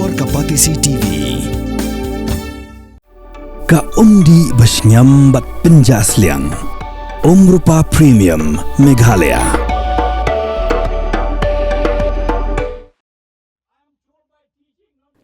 Bor Kapatisi TV. Ka Umdi Basnyam Bat Penjasliang Rupa Premium Meghalaya.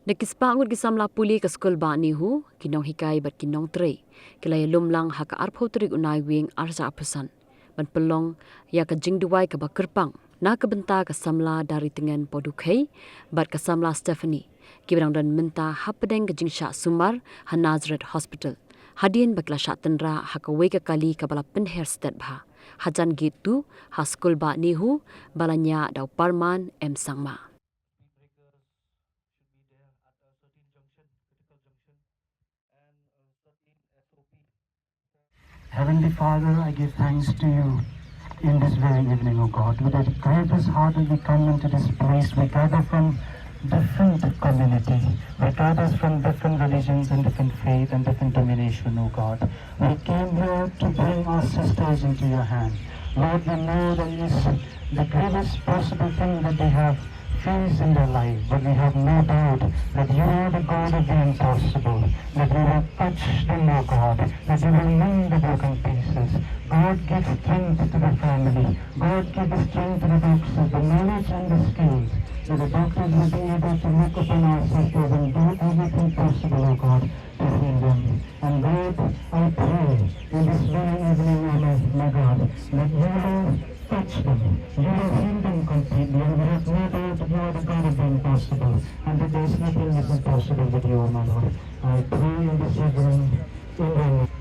Nakispangut ki Samla Pule ka skul ba Nehu kinong hikai bat kinong tre kilay lumlang haka arpho trik unai wing arsa apusan ban pelong ya ka jing Duwai ka bakerpang na ka Bynta ka Samla Daritngen podukai bat ka Samla Stephanie kibrang dan Bynta hapedeng ka jing sha sumar Nazareth Hospital hadien bakla sha tenra haka wega kali ka bala penher stat bha hajan gitu ha skul ba Nehu balanya dau parman sangma. Heavenly Father, I give thanks to you in this very evening, O God. With a greatest heart we come into this place. We gather from different community. We gather from different religions and different faith and different domination, O God. We came here to bring our sisters into your hand. Lord, we know that it is the greatest possible thing that they have faced in their life, but we have no doubt that you are the God of the impossible, that you will touch them, O God, that you will mend the broken pieces. God, give strength to the family. God, give the strength to the doctors, the knowledge and the skills, that the doctors will be able to look upon our sisters and do everything possible, O God, to heal them. And God, I pray in this very evening, my God, that you will touch them, you will heal them completely, and we have no doubt that you are the God of the impossible, and that there is nothing that is impossible with you, O my Lord. I pray in this evening, in the name